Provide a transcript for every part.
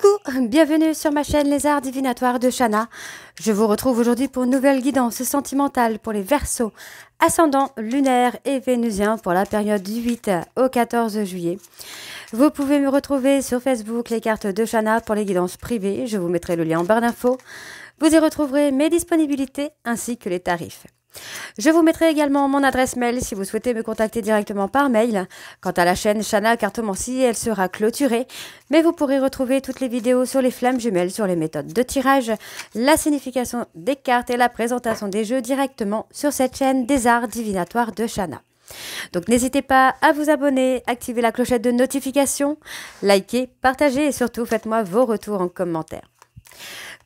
Coucou, bienvenue sur ma chaîne Les Arts Divinatoires de Shana. Je vous retrouve aujourd'hui pour une nouvelle guidance sentimentale pour les Verseaux, ascendant lunaire et vénusien pour la période du 8 au 14 juillet. Vous pouvez me retrouver sur Facebook, les cartes de Shana pour les guidances privées. Je vous mettrai le lien en barre d'infos. Vous y retrouverez mes disponibilités ainsi que les tarifs. Je vous mettrai également mon adresse mail si vous souhaitez me contacter directement par mail. Quant à la chaîne Shana Cartomancie, elle sera clôturée, mais vous pourrez retrouver toutes les vidéos sur les flammes jumelles, sur les méthodes de tirage, la signification des cartes et la présentation des jeux directement sur cette chaîne des Arts Divinatoires de Shana. Donc n'hésitez pas à vous abonner, activer la clochette de notification, liker, partager et surtout faites-moi vos retours en commentaire.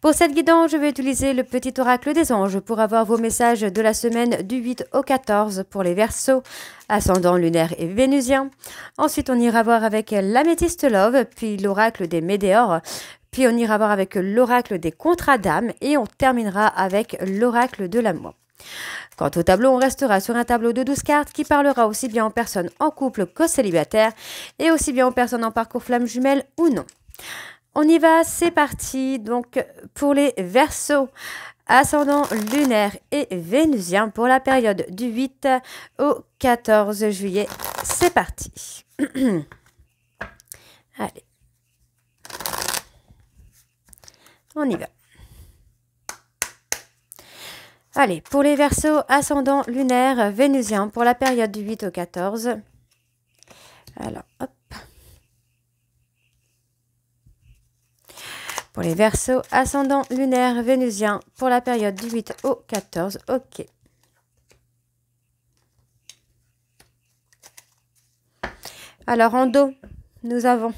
Pour cette guidance, je vais utiliser le petit oracle des anges pour avoir vos messages de la semaine du 8 au 14 pour les Verseaux, ascendant lunaire et vénusien. Ensuite, on ira voir avec l'améthyste love, puis l'oracle des météores, puis on ira voir avec l'oracle des contrats d'âme et on terminera avec l'oracle de l'amour. Quant au tableau, on restera sur un tableau de 12 cartes qui parlera aussi bien aux personnes en couple qu'aux célibataires et aussi bien aux personnes en parcours flamme jumelle ou non. On y va, c'est parti. Donc, pour les Verseaux, ascendant lunaire et vénusien pour la période du 8 au 14 juillet. C'est parti. Allez. On y va. Allez, pour les Verseaux, ascendant lunaire, vénusien pour la période du 8 au 14. Alors, hop. Pour les Verseaux, ascendant lunaire, vénusien pour la période du 8 au 14. Ok. Alors, en dos, nous avons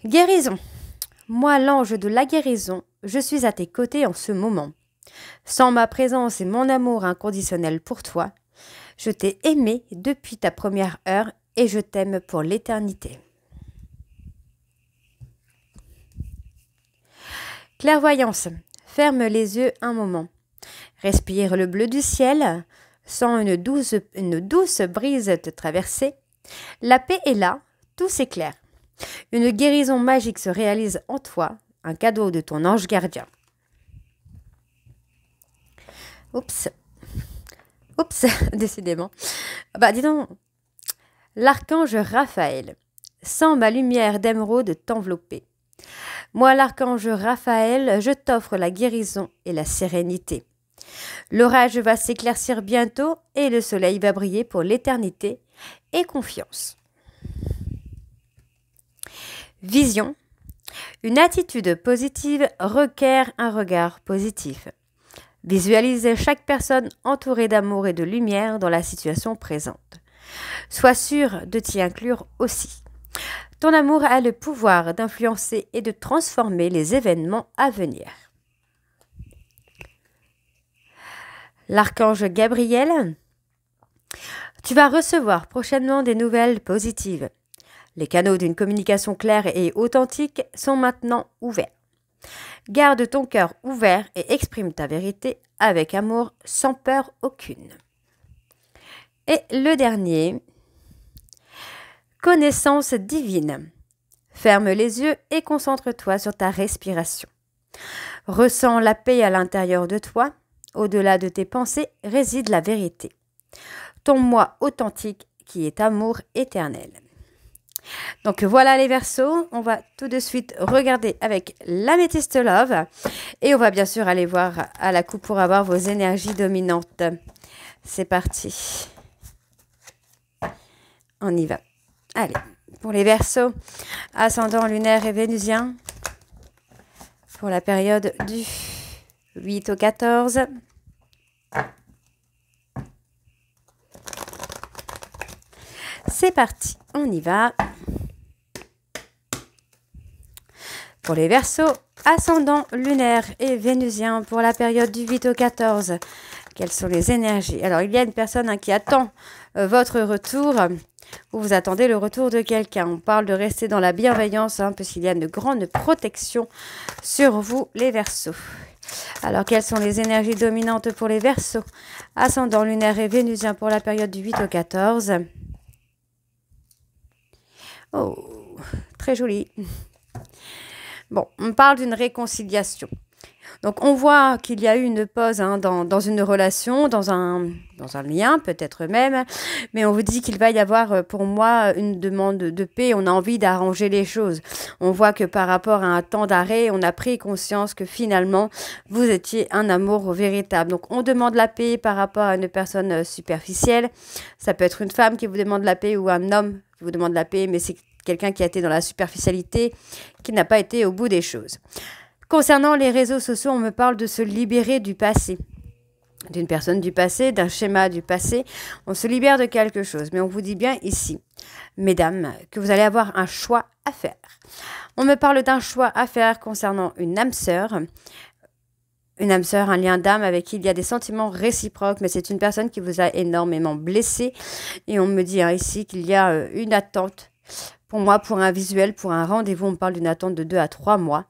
guérison. Moi, l'ange de la guérison, je suis à tes côtés en ce moment. Sans ma présence et mon amour inconditionnel pour toi, je t'ai aimé depuis ta première heure et je t'aime pour l'éternité. Clairvoyance. Ferme les yeux un moment. Respire le bleu du ciel. Sens une douce brise te traverser. La paix est là, tout s'éclaire. Une guérison magique se réalise en toi, un cadeau de ton ange gardien. Oups. Oups, décidément. Bah dis donc. L'archange Raphaël. Sens ma lumière d'émeraude t'envelopper. Moi, l'archange Raphaël, je t'offre la guérison et la sérénité. L'orage va s'éclaircir bientôt et le soleil va briller pour l'éternité. Et confiance. Vision. Une attitude positive requiert un regard positif. Visualise chaque personne entourée d'amour et de lumière dans la situation présente. Sois sûr de t'y inclure aussi. Ton amour a le pouvoir d'influencer et de transformer les événements à venir. L'archange Gabriel, tu vas recevoir prochainement des nouvelles positives. Les canaux d'une communication claire et authentique sont maintenant ouverts. Garde ton cœur ouvert et exprime ta vérité avec amour, sans peur aucune. Et le dernier, connaissance divine. Ferme les yeux et concentre-toi sur ta respiration. Ressens la paix à l'intérieur de toi. Au-delà de tes pensées réside la vérité. Ton moi authentique qui est amour éternel. Donc voilà les Verseaux. On va tout de suite regarder avec l'améthyste love. Et on va bien sûr aller voir à la coupe pour avoir vos énergies dominantes. C'est parti. On y va. Allez, pour les Verseaux, ascendant lunaire et vénusien, pour la période du 8 au 14. C'est parti, on y va. Pour les Verseaux, ascendant lunaire et vénusien, pour la période du 8 au 14. Quelles sont les énergies? Alors, il y a une personne qui attend votre retour. Vous attendez le retour de quelqu'un. On parle de rester dans la bienveillance, parce qu'il y a une grande protection sur vous, les Verseaux. Alors, quelles sont les énergies dominantes pour les Verseaux? Ascendant lunaire et vénusien pour la période du 8 au 14. Oh, très joli. Bon, on parle d'une réconciliation. Donc, on voit qu'il y a eu une pause hein, dans une relation, dans un lien peut-être même, mais on vous dit qu'il va y avoir pour moi une demande de paix, on a envie d'arranger les choses. On voit que par rapport à un temps d'arrêt, on a pris conscience que finalement, vous étiez un amour véritable. Donc, on demande la paix par rapport à une personne superficielle. Ça peut être une femme qui vous demande la paix ou un homme qui vous demande la paix, mais c'est quelqu'un qui a été dans la superficialité, qui n'a pas été au bout des choses. Concernant les réseaux sociaux, on me parle de se libérer du passé, d'une personne du passé, d'un schéma du passé. On se libère de quelque chose, mais on vous dit bien ici, mesdames, que vous allez avoir un choix à faire. On me parle d'un choix à faire concernant une âme sœur. Une âme sœur, un lien d'âme avec qui il y a des sentiments réciproques, mais c'est une personne qui vous a énormément blessé. Et on me dit hein, ici qu'il y a une attente. Pour moi, pour un visuel, pour un rendez-vous, on parle d'une attente de 2 à 3 mois.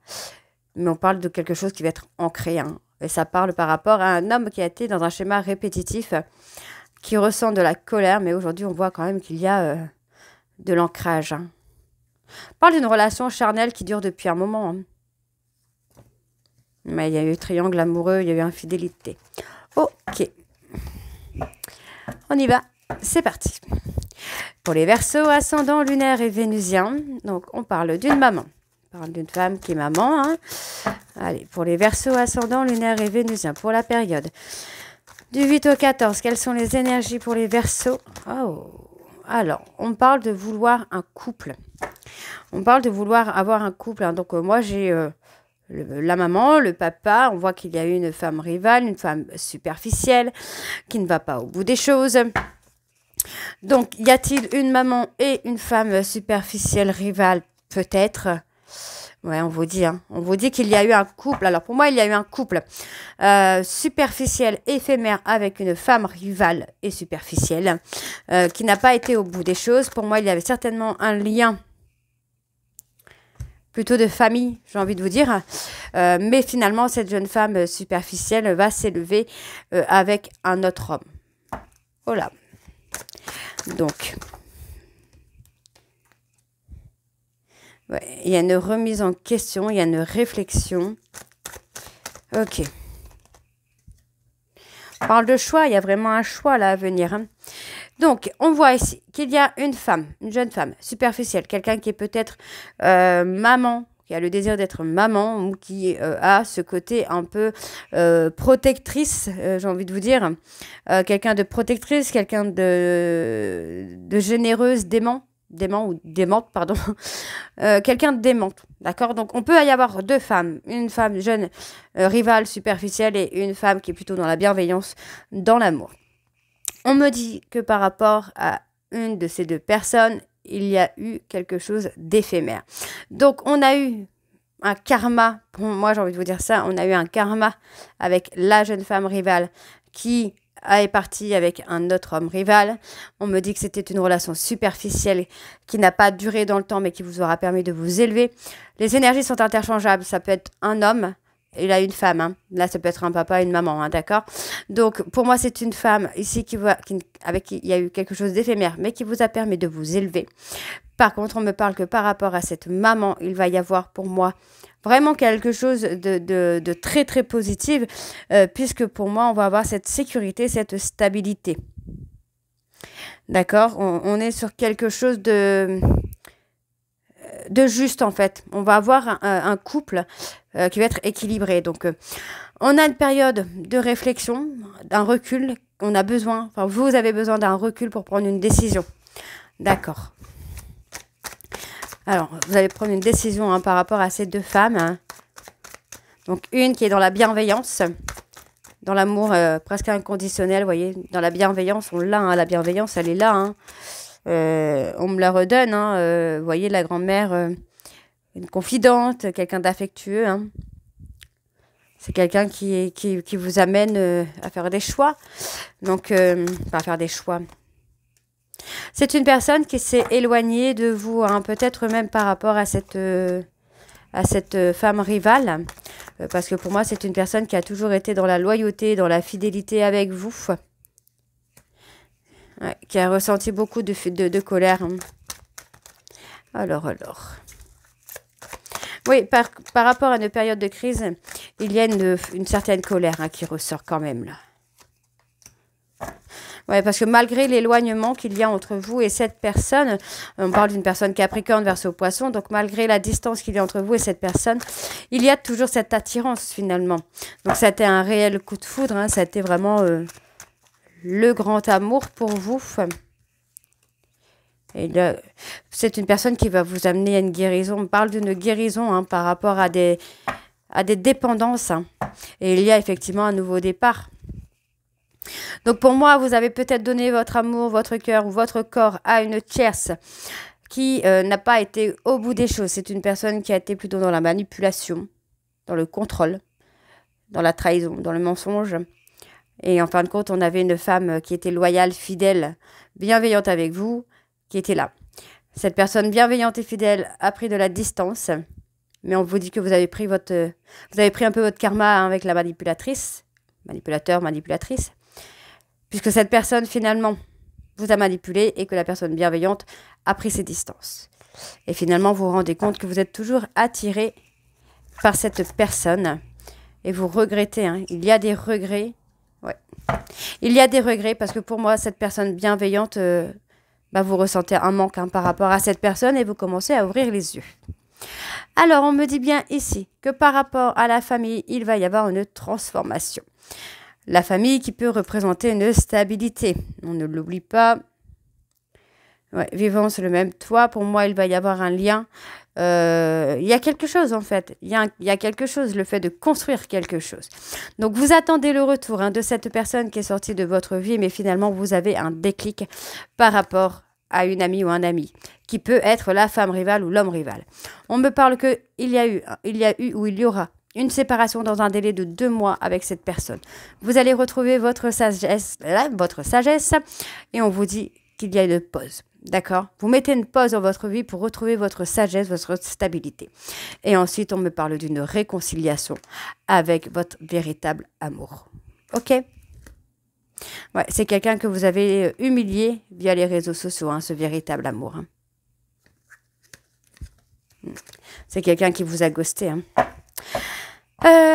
Mais on parle de quelque chose qui va être ancré. Hein. Et ça parle par rapport à un homme qui a été dans un schéma répétitif, qui ressent de la colère. Mais aujourd'hui, on voit quand même qu'il y a de l'ancrage. Hein. On parle d'une relation charnelle qui dure depuis un moment. Hein. Mais il y a eu triangle amoureux, il y a eu infidélité. Ok. On y va. C'est parti. Pour les Verseaux, ascendant lunaire et vénusien. Donc, on parle d'une maman. On parle d'une femme qui est maman. Hein. Allez, pour les Verseaux, ascendant, lunaire et vénusien, pour la période du 8 au 14, quelles sont les énergies pour les Verseaux? Oh, alors, on parle de vouloir un couple. On parle de vouloir avoir un couple. Hein. Donc, moi, j'ai la maman, le papa. On voit qu'il y a une femme rivale, une femme superficielle, qui ne va pas au bout des choses. Donc, y a-t-il une maman et une femme superficielle rivale? Peut-être. Ouais, on vous dit, hein. On vous dit qu'il y a eu un couple. Alors, pour moi, il y a eu un couple superficiel, éphémère, avec une femme rivale et superficielle qui n'a pas été au bout des choses. Pour moi, il y avait certainement un lien plutôt de famille, j'ai envie de vous dire. Mais finalement, cette jeune femme superficielle va s'élever avec un autre homme. Voilà. Donc... ouais, il y a une remise en question, il y a une réflexion. Ok. On parle de choix, il y a vraiment un choix là à venir. Hein. Donc, on voit ici qu'il y a une femme, une jeune femme superficielle, quelqu'un qui est peut-être maman, qui a le désir d'être maman ou qui a ce côté un peu protectrice, j'ai envie de vous dire. Quelqu'un de protectrice, quelqu'un de généreuse, d'aimant ou démente, pardon, quelqu'un de démente, d'accord? Donc, on peut y avoir deux femmes, une femme jeune, rivale, superficielle, et une femme qui est plutôt dans la bienveillance, dans l'amour. On me dit que par rapport à une de ces deux personnes, il y a eu quelque chose d'éphémère. Donc, on a eu un karma, pour moi j'ai envie de vous dire ça, on a eu un karma avec la jeune femme rivale qui est partie avec un autre homme rival. On me dit que c'était une relation superficielle qui n'a pas duré dans le temps mais qui vous aura permis de vous élever. Les énergies sont interchangeables. Ça peut être un homme et là une femme. Hein. Là, ça peut être un papa et une maman, hein, d'accord? Donc, pour moi, c'est une femme ici avec qui il y a eu quelque chose d'éphémère mais qui vous a permis de vous élever. Par contre, on me parle que par rapport à cette maman, il va y avoir pour moi vraiment quelque chose de très, très positif, puisque pour moi, on va avoir cette sécurité, cette stabilité. D'accord? On est sur quelque chose de juste, en fait. On va avoir un couple qui va être équilibré. Donc, on a une période de réflexion, d'un recul. On a besoin, enfin, vous avez besoin d'un recul pour prendre une décision. D'accord. Alors, vous allez prendre une décision hein, par rapport à ces deux femmes. Hein. Donc, une qui est dans la bienveillance, dans l'amour presque inconditionnel, vous voyez. Dans la bienveillance, on l'a, hein, la bienveillance, elle est là. Hein. On me la redonne, hein, vous voyez, la grand-mère, une confidente, quelqu'un d'affectueux. Hein. C'est quelqu'un qui vous amène à faire des choix. Donc, pas à faire des choix. C'est une personne qui s'est éloignée de vous, hein, peut-être même par rapport à cette femme rivale. Parce que pour moi, c'est une personne qui a toujours été dans la loyauté, dans la fidélité avec vous. Ouais, qui a ressenti beaucoup de colère. Hein. Alors. Oui, par rapport à une période de crise, il y a une certaine colère hein, qui ressort quand même là. Ouais, parce que malgré l'éloignement qu'il y a entre vous et cette personne, on parle d'une personne Capricorne verso Poisson, donc malgré la distance qu'il y a entre vous et cette personne, il y a toujours cette attirance finalement. Donc ça a été un réel coup de foudre, hein, ça a été vraiment le grand amour pour vous. Et c'est une personne qui va vous amener à une guérison. On parle d'une guérison hein, par rapport à des dépendances. Hein. Et il y a effectivement un nouveau départ. Donc pour moi, vous avez peut-être donné votre amour, votre cœur ou votre corps à une tierce qui n'a pas été au bout des choses. C'est une personne qui a été plutôt dans la manipulation, dans le contrôle, dans la trahison, dans le mensonge. Et en fin de compte, on avait une femme qui était loyale, fidèle, bienveillante avec vous, qui était là. Cette personne bienveillante et fidèle a pris de la distance, mais on vous dit que vous avez pris un peu votre karma hein, avec la manipulatrice, manipulateur, manipulatrice. Puisque cette personne, finalement, vous a manipulé et que la personne bienveillante a pris ses distances. Et finalement, vous vous rendez compte que vous êtes toujours attiré par cette personne et vous regrettez. Hein. Il y a des regrets. Ouais. Il y a des regrets parce que pour moi, cette personne bienveillante, vous ressentez un manque hein, par rapport à cette personne et vous commencez à ouvrir les yeux. Alors, on me dit bien ici que par rapport à la famille, il va y avoir une transformation. La famille qui peut représenter une stabilité. On ne l'oublie pas. Ouais, vivant sur le même toit, pour moi, il va y avoir un lien. Il y a quelque chose, en fait. Il y a quelque chose, le fait de construire quelque chose. Donc, vous attendez le retour hein, de cette personne qui est sortie de votre vie, mais finalement, vous avez un déclic par rapport à une amie ou un ami, qui peut être la femme rivale ou l'homme rival. On me parle qu'il y a eu ou il y aura une séparation dans un délai de 2 mois avec cette personne. Vous allez retrouver votre sagesse, et on vous dit qu'il y a une pause. D'accord? Vous mettez une pause dans votre vie pour retrouver votre sagesse, votre stabilité. Et ensuite, on me parle d'une réconciliation avec votre véritable amour. Ok? Ouais, c'est quelqu'un que vous avez humilié via les réseaux sociaux, hein, ce véritable amour. Hein. C'est quelqu'un qui vous a ghosté. Hein.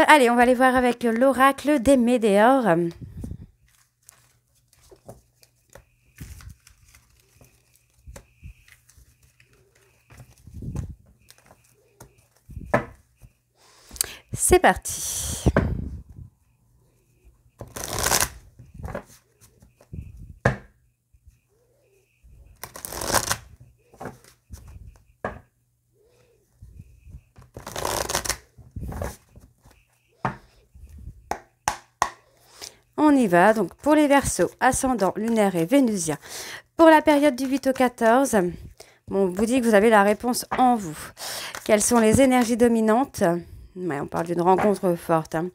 Allez, on va aller voir avec l'oracle des Médéors. C'est parti. On y va, donc pour les Verseaux, ascendant, lunaire et vénusien. Pour la période du 8 au 14, on vous dit que vous avez la réponse en vous. Quelles sont les énergies dominantes? Ouais, on parle d'une rencontre forte. Hein.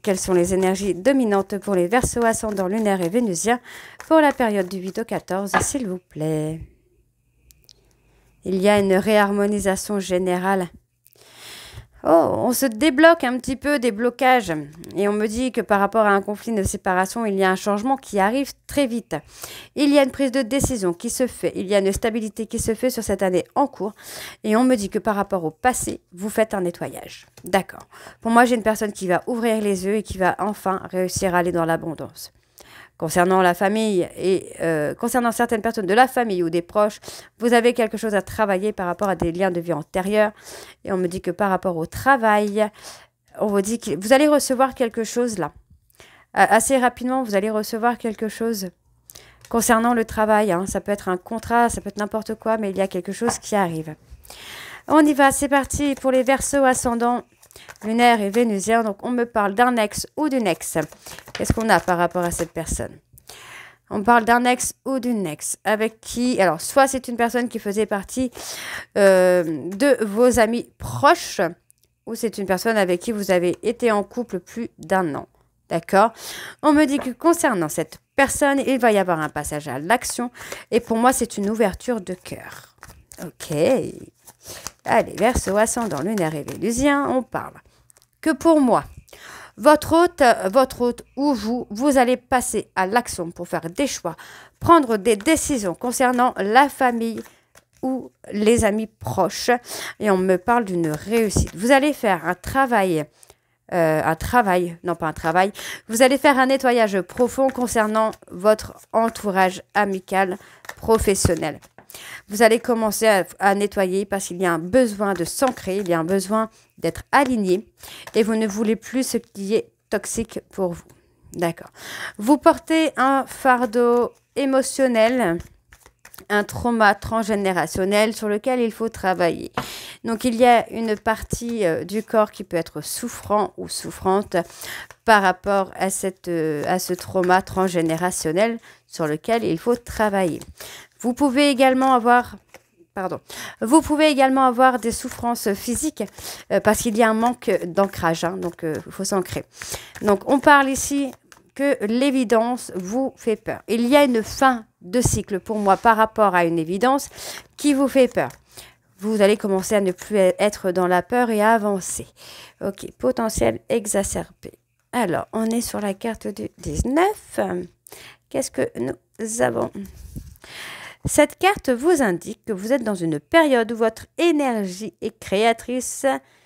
Quelles sont les énergies dominantes pour les Verseaux, ascendant, lunaire et vénusien pour la période du 8 au 14, s'il vous plaît? Il y a une réharmonisation générale. Oh, on se débloque un petit peu des blocages et on me dit que par rapport à un conflit de séparation, il y a un changement qui arrive très vite. Il y a une prise de décision qui se fait, il y a une stabilité qui se fait sur cette année en cours et on me dit que par rapport au passé, vous faites un nettoyage. D'accord. Pour moi, j'ai une personne qui va ouvrir les yeux et qui va enfin réussir à aller dans l'abondance. Concernant la famille et concernant certaines personnes de la famille ou des proches, vous avez quelque chose à travailler par rapport à des liens de vie antérieurs. Et on me dit que par rapport au travail, on vous dit que vous allez recevoir quelque chose là. Assez rapidement, vous allez recevoir quelque chose concernant le travail. Hein. Ça peut être un contrat, ça peut être n'importe quoi, mais il y a quelque chose qui arrive. On y va, c'est parti pour les Verseaux ascendants. Lunaire et vénusien, donc on me parle d'un ex ou d'une ex. Qu'est-ce qu'on a par rapport à cette personne? On parle d'un ex ou d'une ex avec qui, alors soit c'est une personne qui faisait partie de vos amis proches ou c'est une personne avec qui vous avez été en couple plus d'1 an. D'accord? On me dit que concernant cette personne, il va y avoir un passage à l'action et pour moi c'est une ouverture de cœur. Ok. Allez, Verseau, ascendant, lunaire et vénusien, on parle que pour moi, votre hôte ou vous allez passer à l'action pour faire des choix, prendre des décisions concernant la famille ou les amis proches. Et on me parle d'une réussite. Vous allez faire non pas un travail, vous allez faire un nettoyage profond concernant votre entourage amical professionnel. Vous allez commencer à nettoyer parce qu'il y a un besoin de s'ancrer, il y a un besoin d'être aligné et vous ne voulez plus ce qui est toxique pour vous. D'accord. Vous portez un fardeau émotionnel, un trauma transgénérationnel sur lequel il faut travailler. Donc, il y a une partie du corps qui peut être souffrant ou souffrante par rapport à ce trauma transgénérationnel sur lequel il faut travailler. Vous pouvez également avoir des souffrances physiques parce qu'il y a un manque d'ancrage, hein, donc il faut s'ancrer. Donc, on parle ici que l'évidence vous fait peur. Il y a une fin de cycle pour moi par rapport à une évidence qui vous fait peur. Vous allez commencer à ne plus être dans la peur et à avancer. Ok, potentiel exacerbé. Alors, on est sur la carte du 19. Qu'est-ce que nous avons? Cette carte vous indique que vous êtes dans une période où votre énergie créatrice est...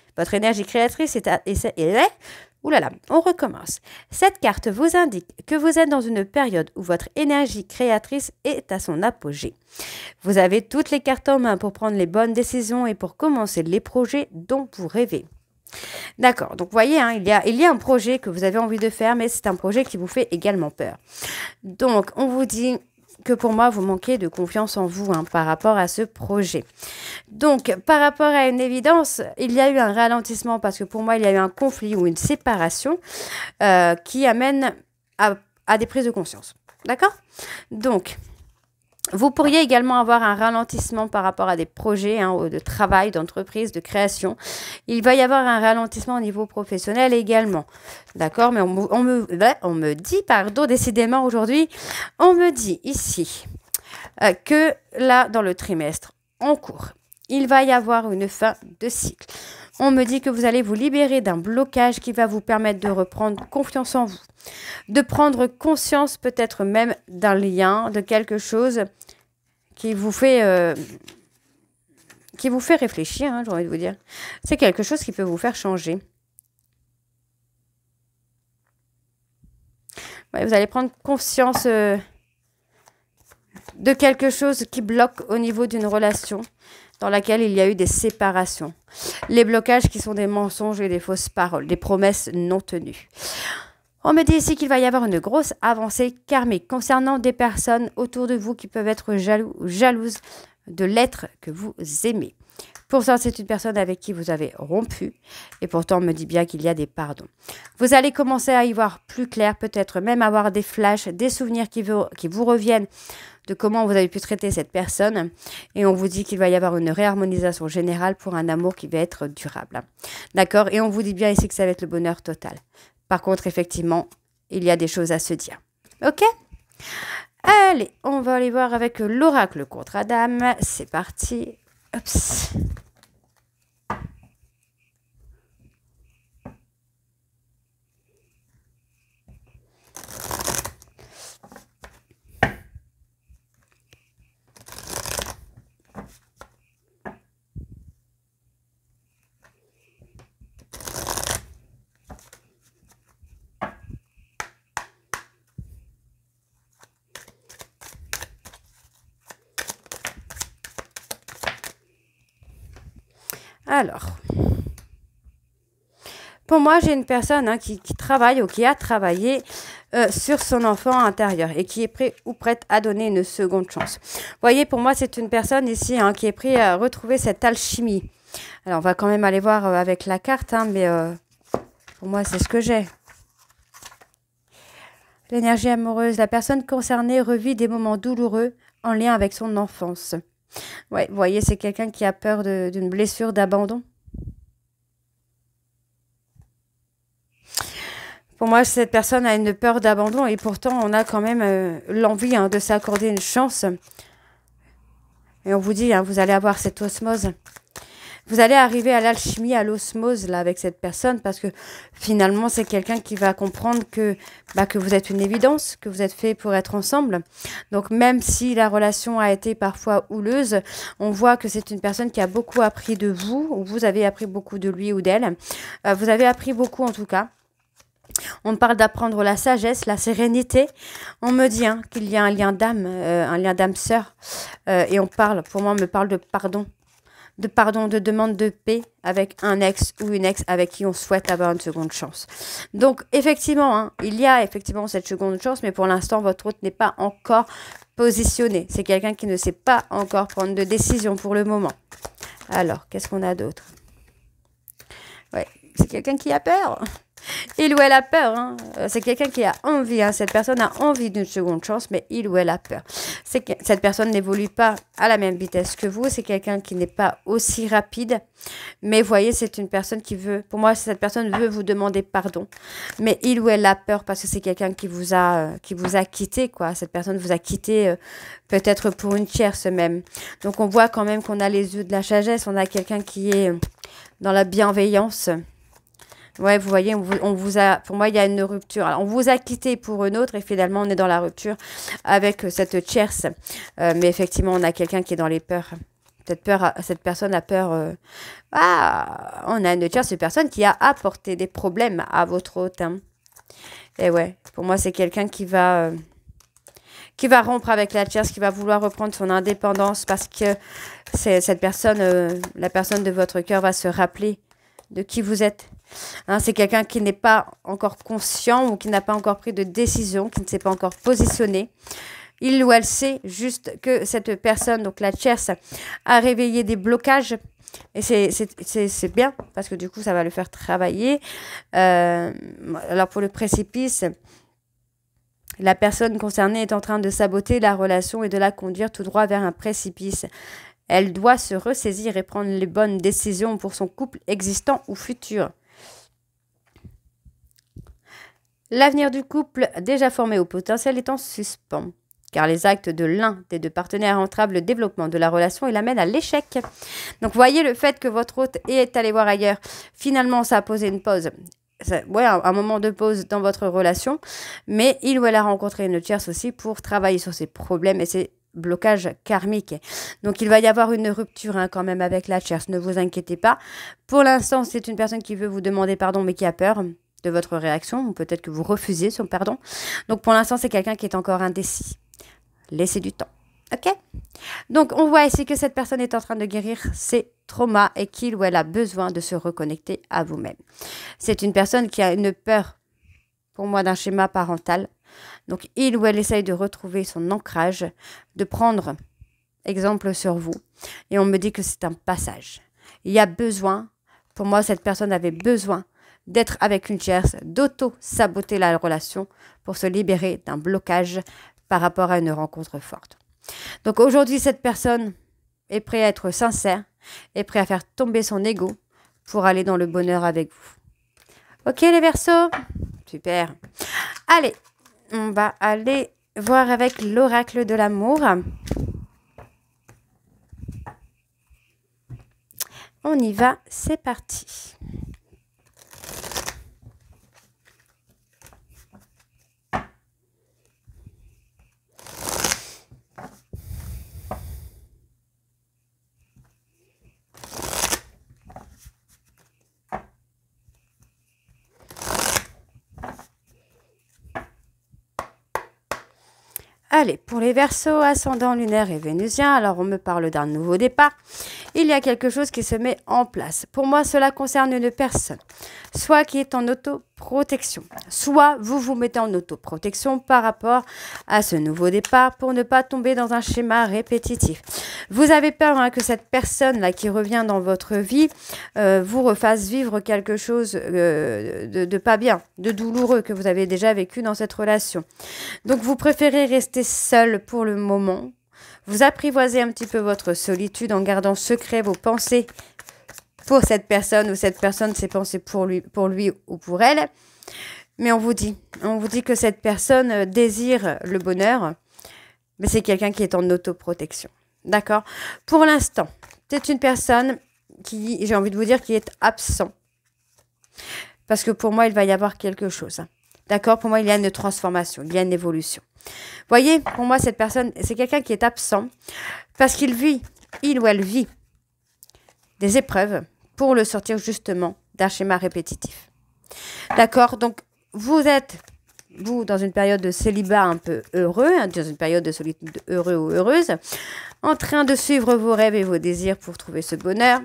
Ouh là là, on recommence. Cette carte vous indique que vous êtes dans une période où votre énergie créatrice est à son apogée. Vous avez toutes les cartes en main pour prendre les bonnes décisions et pour commencer les projets dont vous rêvez. D'accord, donc vous voyez, hein, il y a un projet que vous avez envie de faire, mais c'est un projet qui vous fait également peur. Donc, on vous dit que pour moi, vous manquez de confiance en vous hein, par rapport à ce projet. Donc, par rapport à une évidence, il y a eu un ralentissement parce que pour moi, il y a eu un conflit ou une séparation qui amène à des prises de conscience. D'accord? Donc, vous pourriez également avoir un ralentissement par rapport à des projets hein, de travail, d'entreprise, de création. Il va y avoir un ralentissement au niveau professionnel également. D'accord? Mais on me dit, pardon, décidément aujourd'hui, on me dit ici que là, dans le trimestre en cours, il va y avoir une fin de cycle. On me dit que vous allez vous libérer d'un blocage qui va vous permettre de reprendre confiance en vous, de prendre conscience peut-être même d'un lien, de quelque chose qui vous fait réfléchir, hein, j'ai envie de vous dire. C'est quelque chose qui peut vous faire changer. Ouais, vous allez prendre conscience de quelque chose qui bloque au niveau d'une relation dans laquelle il y a eu des séparations. Les blocages qui sont des mensonges et des fausses paroles, des promesses non tenues. On me dit ici qu'il va y avoir une grosse avancée karmique concernant des personnes autour de vous qui peuvent être jaloux ou jalouses de l'être que vous aimez. Pourtant, c'est une personne avec qui vous avez rompu et pourtant on me dit bien qu'il y a des pardons. Vous allez commencer à y voir plus clair, peut-être même avoir des flashs, des souvenirs qui vous reviennent de comment vous avez pu traiter cette personne. Et on vous dit qu'il va y avoir une réharmonisation générale pour un amour qui va être durable. D'accord? Et on vous dit bien ici que ça va être le bonheur total. Par contre, effectivement, il y a des choses à se dire. Ok? Allez, on va aller voir avec l'oracle contre Adam. C'est parti. Oups. Alors, pour moi, j'ai une personne hein, qui travaille ou qui a travaillé sur son enfant intérieur et qui est prêt ou prête à donner une seconde chance. Vous voyez, pour moi, c'est une personne ici hein, qui est prête à retrouver cette alchimie. Alors, on va quand même aller voir avec la carte, hein, mais pour moi, c'est ce que j'ai. L'énergie amoureuse. La personne concernée revit des moments douloureux en lien avec son enfance. Ouais, vous voyez, c'est quelqu'un qui a peur d'une blessure, d'abandon. Pour moi, cette personne a une peur d'abandon et pourtant, on a quand même l'envie hein, de s'accorder une chance. Et on vous dit, hein, vous allez avoir cette osmose. Vous allez arriver à l'alchimie, à l'osmose là avec cette personne parce que finalement c'est quelqu'un qui va comprendre que vous êtes une évidence, que vous êtes fait pour être ensemble. Donc même si la relation a été parfois houleuse, on voit que c'est une personne qui a beaucoup appris de vous, ou vous avez appris beaucoup de lui ou d'elle. Vous avez appris beaucoup en tout cas. On parle d'apprendre la sagesse, la sérénité. On me dit qu'il y a un lien d'âme sœur. Et pour moi, on me parle de pardon, de demande de paix avec un ex ou une ex avec qui on souhaite avoir une seconde chance. Donc, effectivement, il y a effectivement cette seconde chance, mais pour l'instant, votre hôte n'est pas encore positionné. C'est quelqu'un qui ne sait pas encore prendre de décision pour le moment. Alors, qu'est-ce qu'on a d'autre? Ouais, c'est quelqu'un qui a peur. Il ou elle a peur. C'est quelqu'un qui a envie. Cette personne a envie d'une seconde chance, mais il ou elle a peur. Cette personne n'évolue pas à la même vitesse que vous. C'est quelqu'un qui n'est pas aussi rapide. Mais vous voyez, c'est une personne qui veut... Pour moi, cette personne veut vous demander pardon. Mais il ou elle a peur parce que c'est quelqu'un qui vous a quitté, quoi. Cette personne vous a quitté peut-être pour une tierce même. Donc, on voit quand même qu'on a les yeux de la sagesse. On a quelqu'un qui est dans la bienveillance. Ouais, vous voyez, pour moi, il y a une rupture. Alors, on vous a quitté pour une autre et finalement, on est dans la rupture avec cette tierce. Mais effectivement, on a quelqu'un qui est dans les peurs. Cette personne a peur. On a une tierce personne qui a apporté des problèmes à votre hôte. Et ouais, pour moi, c'est quelqu'un qui va rompre avec la tierce, qui va vouloir reprendre son indépendance parce que cette personne, la personne de votre cœur va se rappeler de qui vous êtes. C'est quelqu'un qui n'est pas encore conscient ou qui n'a pas encore pris de décision, qui ne s'est pas encore positionné. Il ou elle sait juste que cette personne, donc la tierce, a réveillé des blocages. Et c'est bien, parce que du coup, ça va le faire travailler. Alors pour le précipice, la personne concernée est en train de saboter la relation et de la conduire tout droit vers un précipice. Elle doit se ressaisir et prendre les bonnes décisions pour son couple existant ou futur. L'avenir du couple déjà formé au potentiel est en suspens, car les actes de l'un des deux partenaires entravent le développement de la relation et l'amènent à l'échec. Donc, voyez le fait que votre hôte est allé voir ailleurs. Finalement, ça a posé une pause. Un moment de pause dans votre relation, mais il ou elle a rencontré une tierce aussi pour travailler sur ses problèmes et ses blocages karmiques. Donc, il va y avoir une rupture quand même avec la tierce. Ne vous inquiétez pas. Pour l'instant, c'est une personne qui veut vous demander pardon, mais qui a peur de votre réaction, ou peut-être que vous refusez son pardon. Donc, pour l'instant, c'est quelqu'un qui est encore indécis. Laissez du temps. OK? Donc, on voit ici que cette personne est en train de guérir ses traumas et qu'il ou elle a besoin de se reconnecter à vous-même. C'est une personne qui a une peur, pour moi, d'un schéma parental. Donc, il ou elle essaye de retrouver son ancrage, de prendre exemple sur vous. Et on me dit que c'est un passage. Il y a besoin, pour moi, cette personne avait besoin d'être avec une tierce, d'auto-saboter la relation pour se libérer d'un blocage par rapport à une rencontre forte. Donc aujourd'hui, cette personne est prête à être sincère, est prête à faire tomber son ego pour aller dans le bonheur avec vous. Ok les Verseaux? Super. Allez, on va aller voir avec l'oracle de l'amour. On y va, c'est parti. Allez, pour les Verseaux, ascendant lunaire et vénusien, alors on me parle d'un nouveau départ. Il y a quelque chose qui se met en place. Pour moi, cela concerne une personne, soit qui est en autoprotection, soit vous vous mettez en autoprotection par rapport à ce nouveau départ pour ne pas tomber dans un schéma répétitif. Vous avez peur que cette personne-là qui revient dans votre vie vous refasse vivre quelque chose de pas bien, de douloureux que vous avez déjà vécu dans cette relation. Donc, vous préférez rester seul pour le moment. Vous apprivoisez un petit peu votre solitude en gardant secret vos pensées pour cette personne ou cette personne ses pensées pour lui ou pour elle. Mais on vous dit que cette personne désire le bonheur, mais c'est quelqu'un qui est en autoprotection. D'accord? Pour l'instant, c'est une personne qui, j'ai envie de vous dire, qui est absent. Parce que pour moi, il va y avoir quelque chose. D'accord? Pour moi, il y a une transformation, il y a une évolution. Voyez, pour moi, cette personne, c'est quelqu'un qui est absent parce qu'il vit, il ou elle vit des épreuves pour le sortir justement d'un schéma répétitif. D'accord? Donc, vous êtes, vous, dans une période de célibat un peu heureux, hein, dans une période de solitude heureux ou heureuse, en train de suivre vos rêves et vos désirs pour trouver ce bonheur.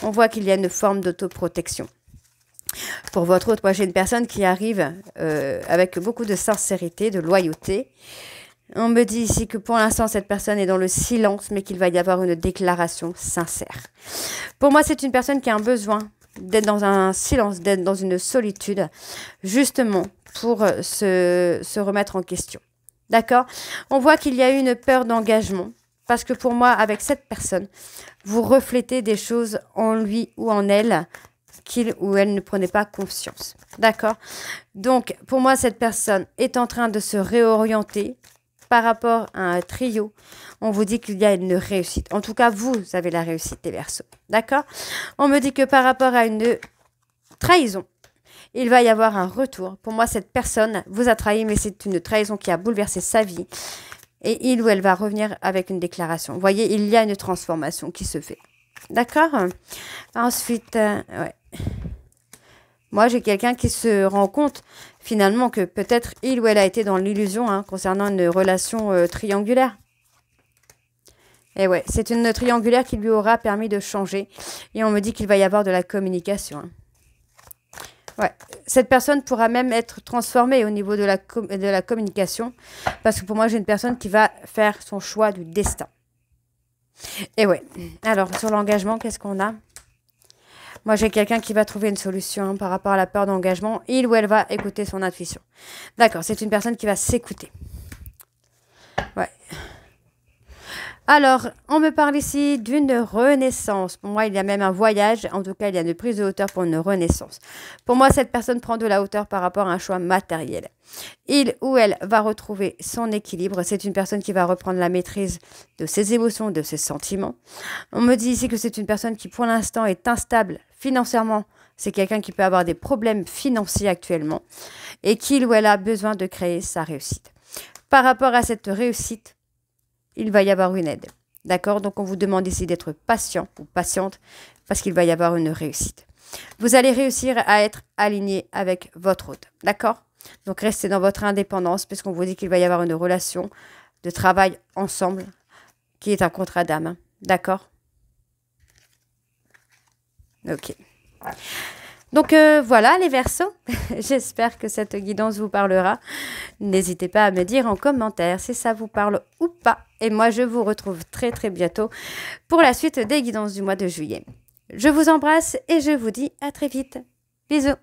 On voit qu'il y a une forme d'autoprotection. Pour votre autre, moi j'ai une personne qui arrive avec beaucoup de sincérité, de loyauté. On me dit ici que pour l'instant cette personne est dans le silence, mais qu'il va y avoir une déclaration sincère. Pour moi c'est une personne qui a un besoin d'être dans un silence, d'être dans une solitude, justement pour se remettre en question. D'accord? On voit qu'il y a une peur d'engagement, parce que pour moi avec cette personne, vous reflétez des choses en lui ou en elle, qu'il ou elle ne prenait pas confiance. D'accord? Donc, pour moi, cette personne est en train de se réorienter par rapport à un trio. On vous dit qu'il y a une réussite. En tout cas, vous avez la réussite des Verseaux. D'accord? On me dit que par rapport à une trahison, il va y avoir un retour. Pour moi, cette personne vous a trahi, mais c'est une trahison qui a bouleversé sa vie. Et il ou elle va revenir avec une déclaration. Vous voyez, il y a une transformation qui se fait. D'accord? Ensuite, ouais. Moi, j'ai quelqu'un qui se rend compte finalement que peut-être il ou elle a été dans l'illusion concernant une relation triangulaire. Et ouais, c'est une triangulaire qui lui aura permis de changer. Et on me dit qu'il va y avoir de la communication. Ouais, cette personne pourra même être transformée au niveau de la communication. Parce que pour moi, j'ai une personne qui va faire son choix du destin. Et ouais, alors sur l'engagement, qu'est-ce qu'on a? Moi, j'ai quelqu'un qui va trouver une solution par rapport à la peur d'engagement. Il ou elle va écouter son intuition. D'accord, c'est une personne qui va s'écouter. Ouais. Alors, on me parle ici d'une renaissance. Pour moi, il y a même un voyage. En tout cas, il y a une prise de hauteur pour une renaissance. Pour moi, cette personne prend de la hauteur par rapport à un choix matériel. Il ou elle va retrouver son équilibre. C'est une personne qui va reprendre la maîtrise de ses émotions, de ses sentiments. On me dit ici que c'est une personne qui, pour l'instant, est instable financièrement. C'est quelqu'un qui peut avoir des problèmes financiers actuellement et qu'il ou elle a besoin de créer sa réussite. Par rapport à cette réussite, il va y avoir une aide. D'accord? Donc, on vous demande ici d'être patient ou patiente parce qu'il va y avoir une réussite. Vous allez réussir à être aligné avec votre hôte. D'accord? Donc, restez dans votre indépendance puisqu'on vous dit qu'il va y avoir une relation de travail ensemble qui est un contrat d'âme. D'accord? Ok. Donc voilà les Verseaux, j'espère que cette guidance vous parlera. N'hésitez pas à me dire en commentaire si ça vous parle ou pas. Et moi je vous retrouve très très bientôt pour la suite des guidances du mois de juillet. Je vous embrasse et je vous dis à très vite. Bisous.